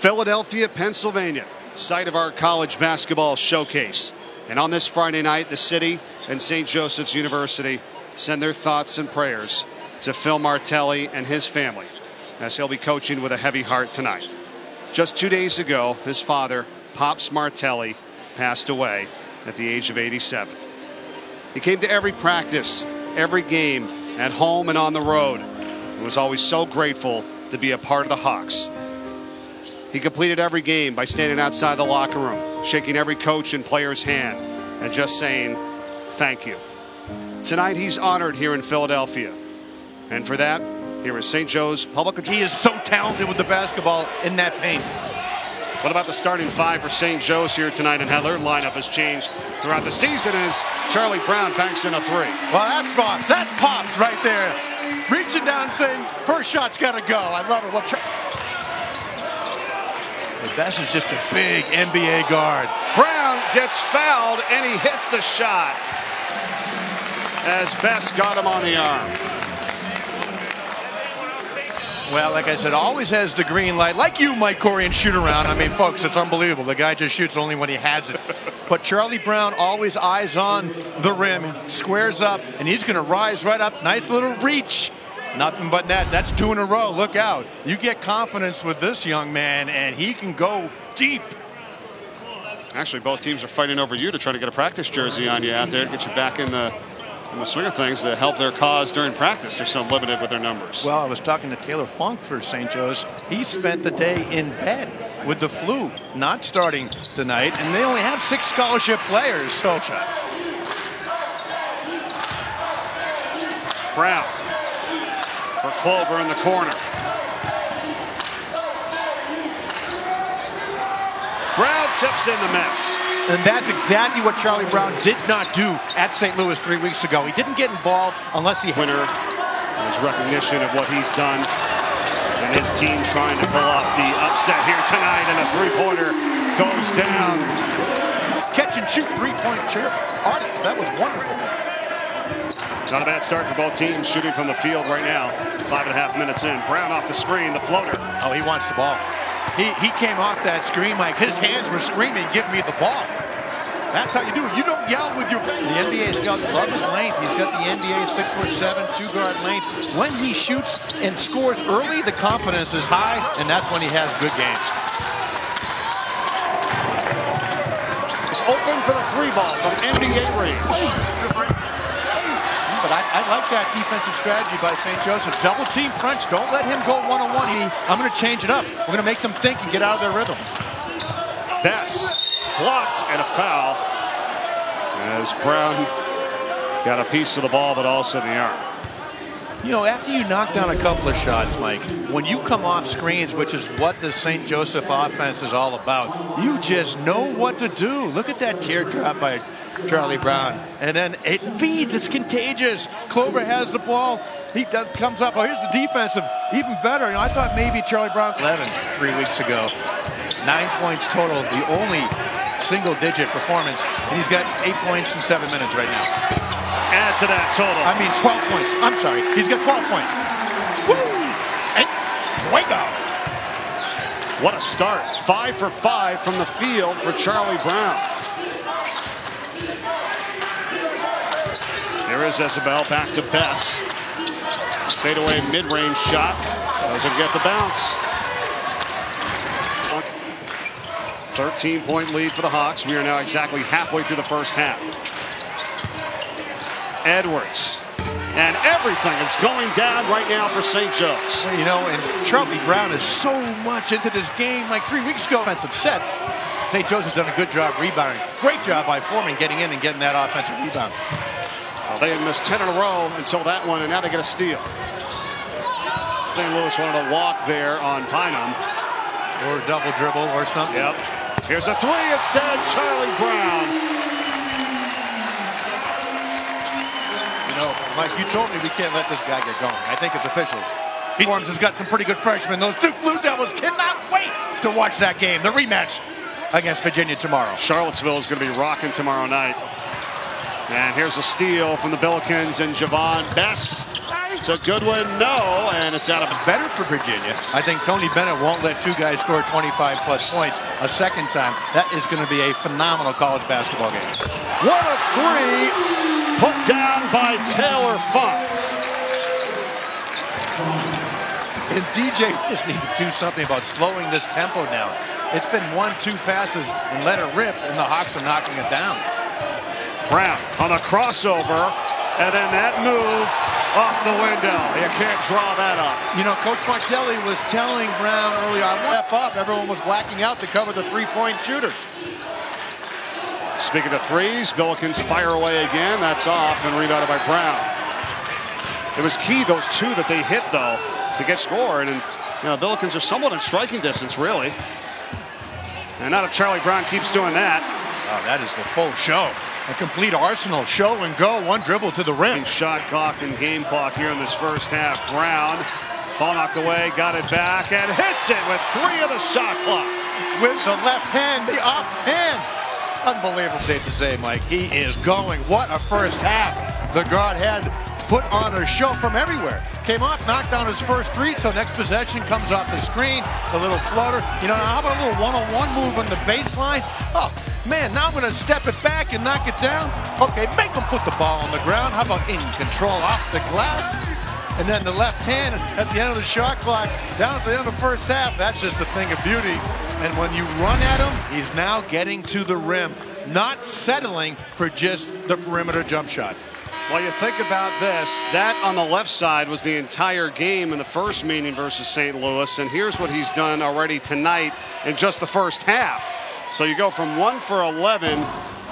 Philadelphia, Pennsylvania, site of our college basketball showcase. And on this Friday night, the city and St. Joseph's University send their thoughts and prayers to Phil Martelli and his family, as he'll be coaching with a heavy heart tonight. Just 2 days ago, his father, Pops Martelli, passed away at the age of 87. He came to every practice, every game, at home and on the road, and was always so grateful to be a part of the Hawks. He completed every game by standing outside the locker room, shaking every coach and player's hand, and just saying, thank you. Tonight, he's honored here in Philadelphia. And for that, here is St. Joe's Public Address. He is so talented with the basketball in that paint. What about the starting five for St. Joe's here tonight, and how their lineup has changed throughout the season as Charlie Brown banks in a three? Well, that's Pops. That's Pops right there. Reaching down saying, first shot's got to go. I love it. But Bess is just a big NBA guard. Brown gets fouled, and he hits the shot as Bess got him on the arm. Well, like I said, always has the green light. Like you, Mike Corey, and shoot around. I mean, folks, it's unbelievable. The guy just shoots only when he has it. But Charlie Brown always eyes on the rim, squares up, and he's going to rise right up. Nice little reach. Nothing but net. That's 2 in a row. Look out. You get confidence with this young man, and he can go deep. Actually, both teams are fighting over you to try to get a practice jersey on you out there to get you back in the swing of things to help their cause during practice. They're so limited with their numbers. Well, I was talking to Taylor Funk for St. Joe's. He spent the day in bed with the flu, not starting tonight, and they only have 6 scholarship players. So, Brown for Clover in the corner. Brown tips in the miss. And that's exactly what Charlie Brown did not do at St. Louis 3 weeks ago. He didn't get involved unless he winner. His recognition of what he's done, and his team trying to pull off the upset here tonight, and a three-pointer goes down. Catch and shoot three-point artist. That was wonderful. Not a bad start for both teams, shooting from the field right now. 5.5 minutes in. Brown off the screen, the floater. Oh, he wants the ball. He came off that screen like his hands were screaming, give me the ball. That's how you do it. You don't yell with your... The NBA scouts love his length. He's got the NBA 6'7", 2-guard length. When he shoots and scores early, the confidence is high, and that's when he has good games. He's open for the three ball from NBA range. But I like that defensive strategy by St. Joseph. Double team French. Don't let him go one-on-one. I'm going to change it up. We're going to make them think and get out of their rhythm. Bess blocked and a foul as Brown got a piece of the ball, but also the arm. You know, after you knock down a couple of shots, Mike, when you come off screens, which is what the St. Joseph offense is all about, you just know what to do. Look at that teardrop by Charlie Brown. And then it feeds. It's contagious. Clover has the ball. He comes up. Oh, here's the defensive. Even better. You know, I thought maybe Charlie Brown 11 3 weeks ago. 9 points total. The only single-digit performance. And he's got 8 points in 7 minutes right now. Add to that total. I mean, 12 points. I'm sorry. He's got 12 points. Woo! And fuego. What a start. 5 for 5 from the field for Charlie Brown. There is Isabel, back to Bess. Fadeaway mid-range shot. Doesn't get the bounce. 13-point lead for the Hawks. We are now exactly halfway through the first half. Edwards. And everything is going down right now for St. Joe's. You know, and Charlie Brown is so much into this game. Like 3 weeks ago, offensive set. St. Joe's has done a good job rebounding. Great job by Foreman getting in and getting that offensive rebound. Well, they had missed 10 in a row until that one, and now they get a steal. St. Louis wanted to walk there on Bynum. Or double dribble or something. Yep. Here's a three instead, Charlie Brown. You know, Mike, you told me we can't let this guy get going. I think it's official. Forms has got some pretty good freshmen. Those Duke Blue Devils cannot wait to watch that game. The rematch against Virginia tomorrow. Charlottesville is going to be rocking tomorrow night. And here's a steal from the Billikens and Javon Bess. It's a good one, no, and it's out of. It's better for Virginia. I think Tony Bennett won't let two guys score 25-plus points a second time. That is going to be a phenomenal college basketball game. What a three put down by Taylor Funk. And DJ just need to do something about slowing this tempo down. It's been 1-2 passes and let it rip, and the Hawks are knocking it down. Brown on a crossover, and then that move off the window. You can't draw that up. You know, Coach Martelli was telling Brown early on, step up. Everyone was blacking out to cover the three-point shooters. Speaking of threes, Billikens fire away again. That's off and rebounded by Brown. It was key, those two that they hit, though, to get scored. And, you know, Billikens are somewhat in striking distance, really. And not if Charlie Brown keeps doing that. Oh, that is the full show. A complete arsenal, show and go, one dribble to the rim. Shot clock and game clock here in this first half. Brown, ball knocked away, got it back, and hits it with 3 of the shot clock. With the left hand, the off hand. Unbelievable, safe to say, Mike. He is going. What a first half. The guard had put on a show from everywhere. Came off, knocked down his first three, so next possession comes off the screen, the little floater. You know, how about a little one-on-one move on the baseline? Oh, man, now I'm going to step it back and knock it down. Okay, make him put the ball on the ground. How about in control off the glass? And then the left hand at the end of the shot clock, down at the end of the first half. That's just a thing of beauty. And when you run at him, he's now getting to the rim, not settling for just the perimeter jump shot. Well, you think about this, that on the left side was the entire game in the first meeting versus St. Louis, and here's what he's done already tonight in just the first half. So you go from 1 for 11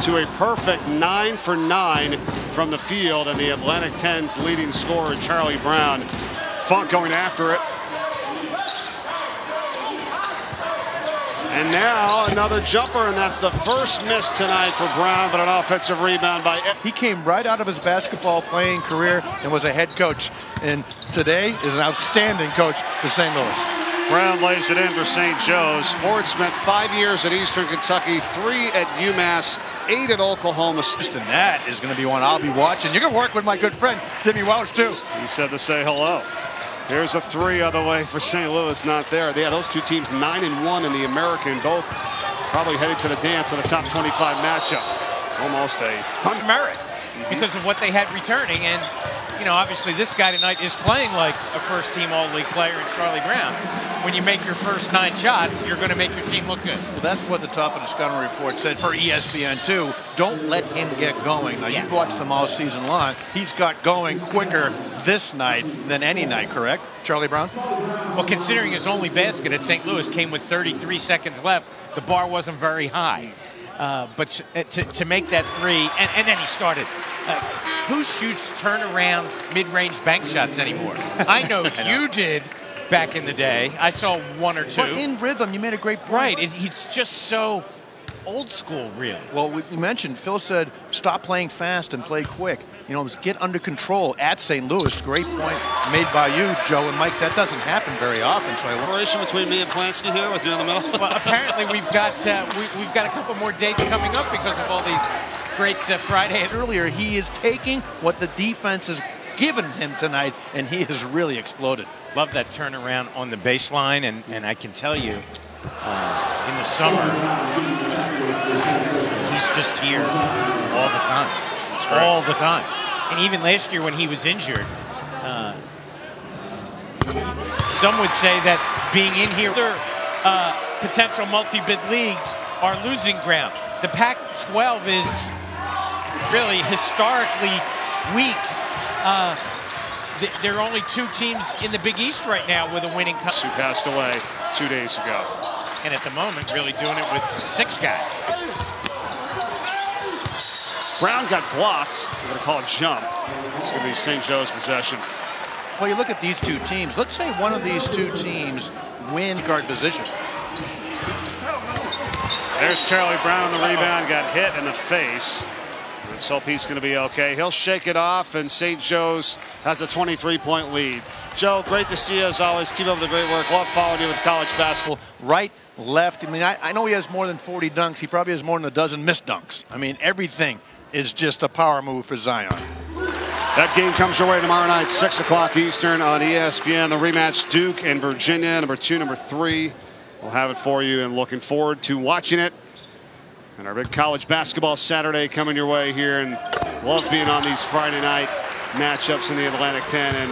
to a perfect 9 for 9 from the field, and the Atlantic 10's leading scorer, Charlie Brown. Funk going after it. And now another jumper, and that's the first miss tonight for Brown, but an offensive rebound by... He came right out of his basketball playing career and was a head coach. And today is an outstanding coach for St. Louis. Brown lays it in for St. Joe's. Ford spent 5 years at Eastern Kentucky, 3 at UMass, 8 at Oklahoma State. And that is going to be one I'll be watching. You're going to work with my good friend, Timmy Welch, too. He said to say hello. Here's a 3 other way for St. Louis, not there. Yeah, those two teams 9-1 in the American, both probably headed to the dance in the top 25 matchup. Almost a fun merit because of what they had returning. And, you know, obviously this guy tonight is playing like a first-team All-League player in Charlie Brown. When you make your first 9 shots, you're going to make your team look good. Well, that's what the top of the scouting report said for ESPN2. Don't let him get going. Now, you've watched him all season long. He's got going quicker this night than any night, correct, Charlie Brown? Well, considering his only basket at St. Louis came with 33 seconds left, the bar wasn't very high. But to make that 3, and then he started. Who shoots turnaround mid-range bank shots anymore? I know you did back in the day. I saw 1 or 2. But in rhythm, you made a great point. Right. He's just so old school, really. Well, we mentioned, Phil said, stop playing fast and play quick. You know, get under control at St. Louis. Great point made by you, Joe and Mike. That doesn't happen very often. Collaboration between me and Plansky here with you in the middle. Well, apparently we've got a couple more dates coming up because of all these great Friday. Earlier, he is taking what the defense has given him tonight, and he has really exploded. Love that turnaround on the baseline, and I can tell you, in the summer, he's just here all the time. All the time. And even last year when he was injured, some would say that being in here, potential multi-bid leagues are losing ground. The Pac-12 is really historically weak. There are only 2 teams in the Big East right now with a winning cup. Who passed away 2 days ago. And at the moment, really doing it with 6 guys. Brown got blocked. We're going to call it jump. It's going to be St. Joe's possession. Well, you look at these 2 teams. Let's say one of these 2 teams win guard position. There's Charlie Brown on the rebound. Got hit in the face. Let's hope he's going to be okay. He'll shake it off, and St. Joe's has a 23-point lead. Joe, great to see you as always. Keep up the great work. Love following you with college basketball. Right, left. I mean, I know he has more than 40 dunks. He probably has more than a dozen missed dunks. I mean, everything is just a power move for Zion. That game comes your way tomorrow night, 6 o'clock Eastern on ESPN. The rematch, Duke and Virginia, number 2, number 3. We'll have it for you and looking forward to watching it. And our big college basketball Saturday coming your way here. And love being on these Friday night matchups in the Atlantic 10. And